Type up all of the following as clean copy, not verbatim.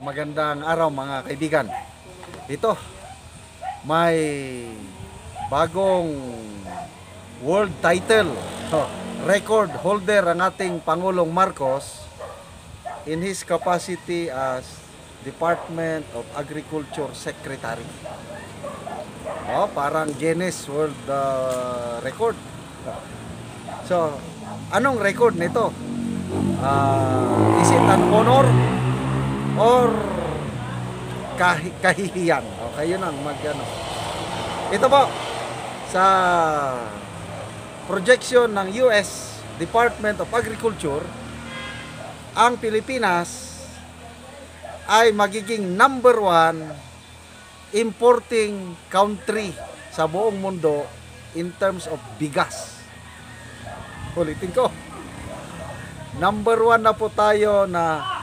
Magandang araw mga kaibigan. Ito, may bagong world title. Record holder ang ating Pangulong Marcos in his capacity as Department of Agriculture Secretary. Parang Guinness World Record. So, anong record nito? Is it an honor or kahihiyan? Okay, yun ang mag-ano. Ito po, sa projection ng US Department of Agriculture, ang Pilipinas ay magiging number 1 importing country sa buong mundo in terms of bigas. Ulitin ko, number 1 na po tayo na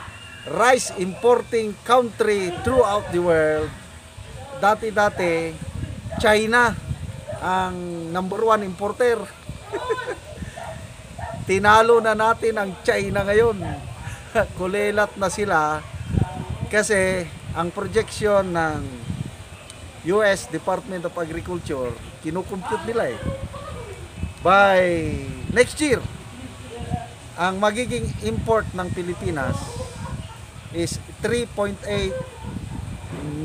rice importing country throughout the world. Dati-dati, China ang number 1 importer. Tinalo na natin ang China ngayon. Kulelat na sila kasi ang projection ng US Department of Agriculture, kinukompute nila by next year, ang magiging import ng Pilipinas is 3.8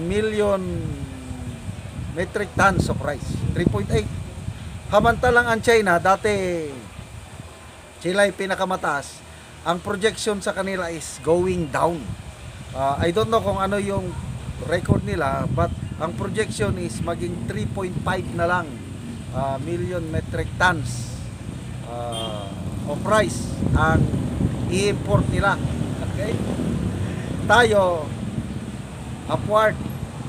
million metric tons of rice. 3.8. Samantalang ang China, dati sila ay pinakamataas. Ang projection sa kanila is going down. I don't know kung ano yung record nila, but ang projection is maging 3.5 na lang million metric tons of rice ang i-import nila. Okay? Tayo, upward,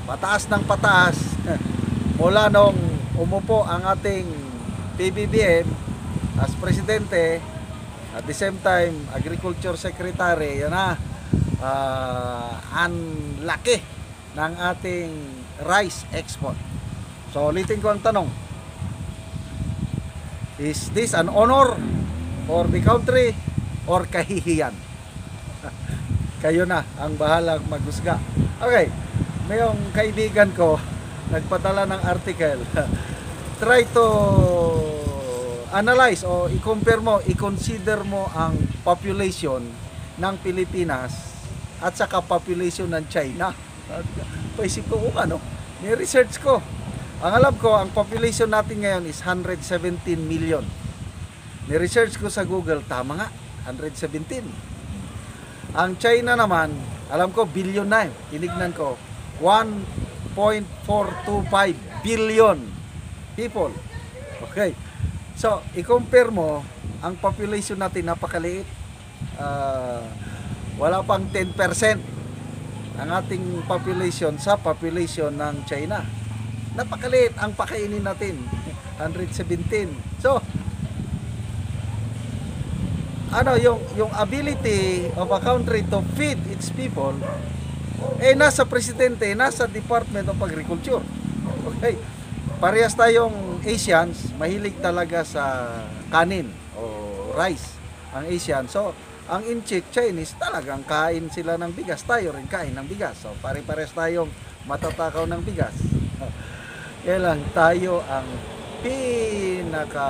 pataas ng pataas, mula nung umupo ang ating PBBM as presidente, at the same time Agriculture Secretary, yan na, ang laki ng ating rice export. So ulitin ko ang tanong, is this an honor for the country or kahihiyan? Kayo na ang bahalang maghusga. Okay, mayong kaibigan ko nagpadala ng article. Try to analyze o i-compare mo, i-consider mo ang population ng Pilipinas at saka population ng China. Paisip ko kung ano, ni-research ko. Ang alam ko, ang population natin ngayon is 117 million. Ni-research ko sa Google, tama nga, 117. Ang China naman, alam ko, billion na. Tinignan ko, 1.425 billion people. Okay. So, i-compare mo, ang population natin napakaliit. Wala pang 10% ang ating population sa population ng China. Napakaliit ang pakainin natin, 117. So, ano yung ability of a country to feed its people nasa presidente, nasa Department of Agriculture. Okay. Parehas tayong Asians, mahilig talaga sa kanin o rice ang Asian. So, ang in-check Chinese, talagang kain sila ng bigas. Tayo rin kain ng bigas. So, pare-pares tayong matatakaw ng bigas. Kaya lang, tayo ang pinaka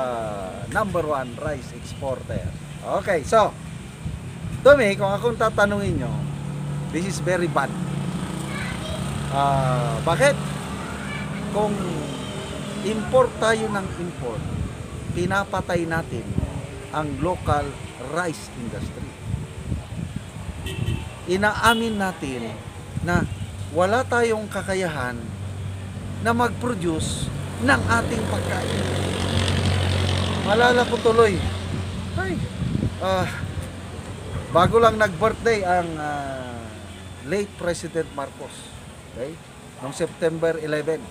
number 1 rice exporter. Okay, so, Dumi, kung akong tatanungin nyo, this is very bad. Bakit? Kung import tayo ng import, pinapatay natin ang local rice industry. Inaamin natin na wala tayong kakayahan na mag-produce ng ating pagkain. Malala ko tuloy, bago lang nag-birthday ang late President Marcos, okay? Noong September 11.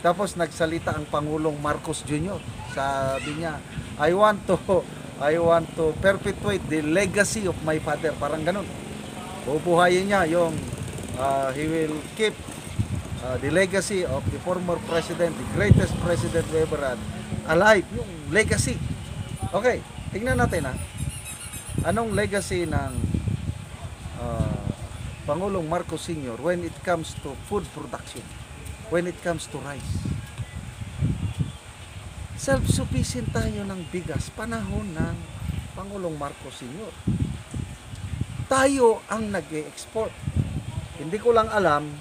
Tapos nagsalita ang Pangulong Marcos Jr. Sabi niya, I want to perpetuate the legacy of my father. Parang ganun. Bubuhayin niya yung he will keep the legacy of the former president, the greatest president we ever had, alive. Yung legacy. Okay, tingnan natin Anong legacy ng Pangulong Marcos Sr. when it comes to food production, when it comes to rice. Self-sufficient tayo ng bigas panahon ng Pangulong Marcos Sr. Tayo ang nag-e-export. Hindi ko lang alam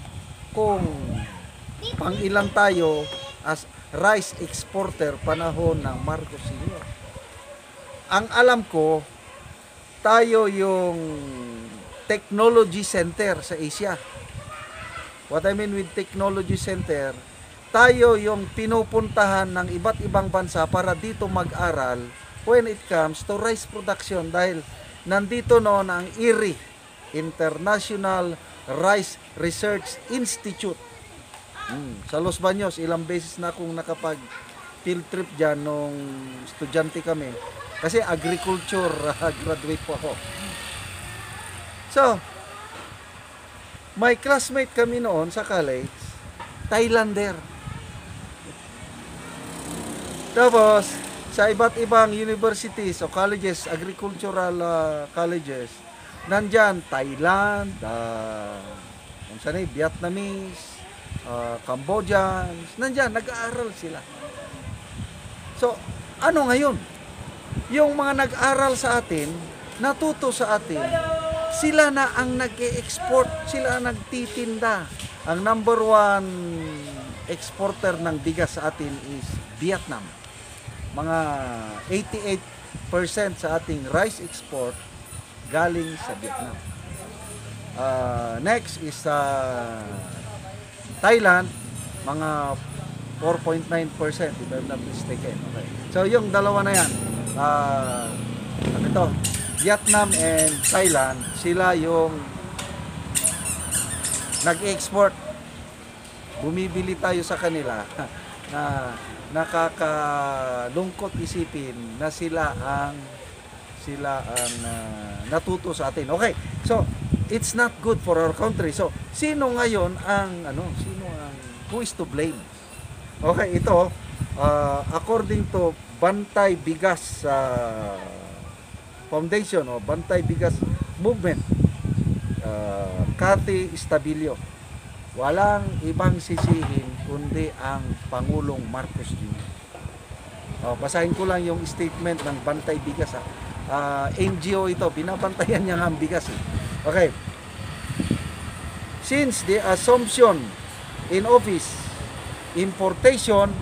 kung pang ilan tayo as rice exporter panahon ng Marcos Sr. Ang alam ko, tayo yung technology center sa Asia. What I mean with technology center, tayo yung pinupuntahan ng iba't ibang bansa para dito mag-aral when it comes to rice production dahil nandito noon ang IRI, International Rice Research Institute. Sa Los Baños, ilang beses na akong nakapag field trip dyan nung estudyante kami. Kasi agriculture graduate po ako. So, my classmate kami noon sa college, Thailander. Tapos, sa iba't ibang universities o colleges, agricultural colleges, nandyan, Thailand, Vietnamese, Cambodians, nandyan, nag-aaral sila. So, ano ngayon? Yung mga nag-aral sa atin, natuto sa atin, sila na ang nag-e-export, sila ang nagtitinda. Ang number one exporter ng bigas sa atin is Vietnam. Mga 88% sa ating rice export galing sa Vietnam. Next is Thailand, mga 4.9% if I'm not mistaken. Okay. So yung dalawa na yan, Vietnam and Thailand, sila yung nag-export. Bumibili tayo sa kanila na nakakalungkot isipin na sila ang natuto sa atin. Okay. So, it's not good for our country. So, sino ngayon who is to blame? Okay, ito according to Bantay Bigas Foundation o Bantay Bigas Movement, Cathy Estabilio, walang ibang sisihin kundi ang Pangulong Marcos Jr. Basahin ko lang yung statement ng Bantay Bigas. NGO ito, binabantayan niya ang bigas. Okay. Since the assumption in office, importation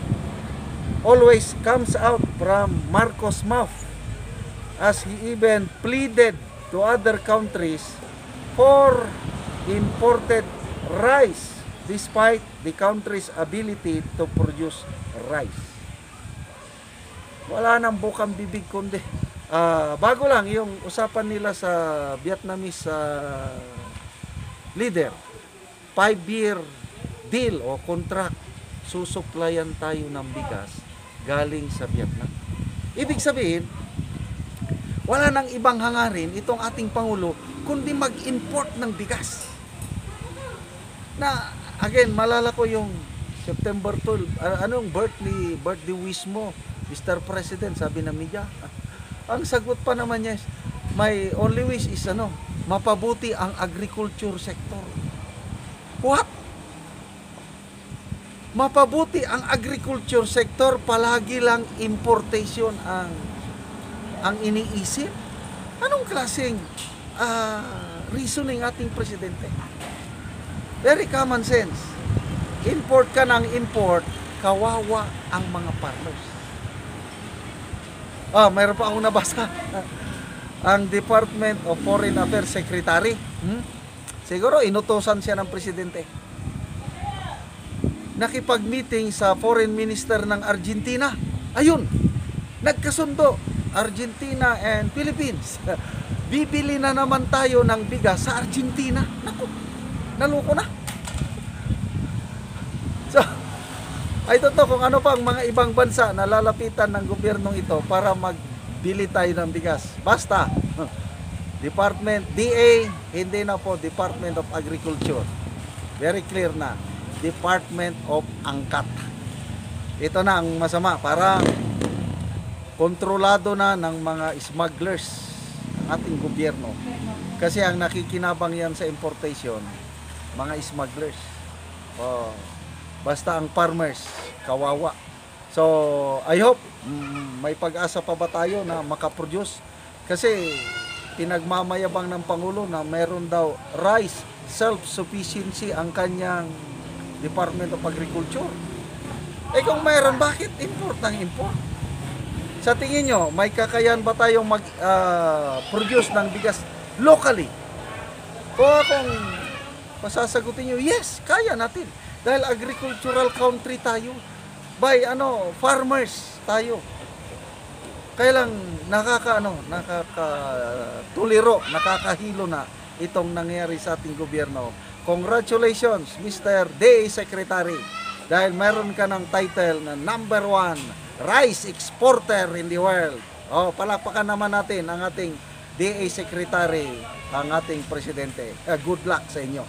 always comes out from Marcos' mouth, as he even pleaded to other countries for imported rice despite the country's ability to produce rice. Wala nang bukang bibig kundi bago lang yung usapan nila sa Vietnamese leader, 5-year deal o contract, susuplayan tayo ng bigas galing sa Vietnam. Ibig sabihin, wala nang ibang hangarin itong ating Pangulo kundi mag-import ng bigas. Na again, malala ko yung September 12, anong birthday wish mo, Mr. President, sabi ng media. Ang sagot pa naman niya, my only wish is mapabuti ang agriculture sector. What? Mapabuti ang agriculture sector, palagi lang importation ang iniisip? Anong klaseng reasoning ating presidente? Very common sense. Import ka ng import, kawawa ang mga farmers. Mayroon pa akong nabasa. Ang Department of Foreign Affairs Secretary, siguro inutosan siya ng presidente. Nakipag-meeting sa foreign minister ng Argentina. Ayun, nagkasundo, Argentina and Philippines. Bibili na naman tayo ng bigas sa Argentina. Naku, naloko na. So, ay totoo kung ano pang mga ibang bansa na lalapitan ng gobyernong ito para magbili tayo ng bigas. Basta, Department, DA, hindi na po Department of Agriculture. Very clear na. Department of Angkat. Ito na ang masama. Parang kontrolado na ng mga smugglers ating gobyerno. Kasi ang nakikinabang yan sa importation, mga smugglers. Oh, basta ang farmers, kawawa. So, I hope may pag-asa pa ba tayo na makaproduce. Kasi pinagmamayabang ng Pangulo na meron daw rice self-sufficiency ang kanyang Department of Agriculture. Eh kung mayroon, bakit import ng import? Sa tingin nyo, may kakayahan ba tayong mag-produce ng bigas locally? O kung pasasagutin nyo, yes, kaya natin. Dahil agricultural country tayo. By farmers tayo. Kaya lang nakakatuliro, nakakahilo na itong nangyari sa ating gobyerno. Congratulations, Mr. DA Secretary. Dahil meron ka ng title na number 1 rice exporter in the world. Oh, palakpakan naman natin ang ating DA Secretary, ang ating presidente. Good luck sa inyo.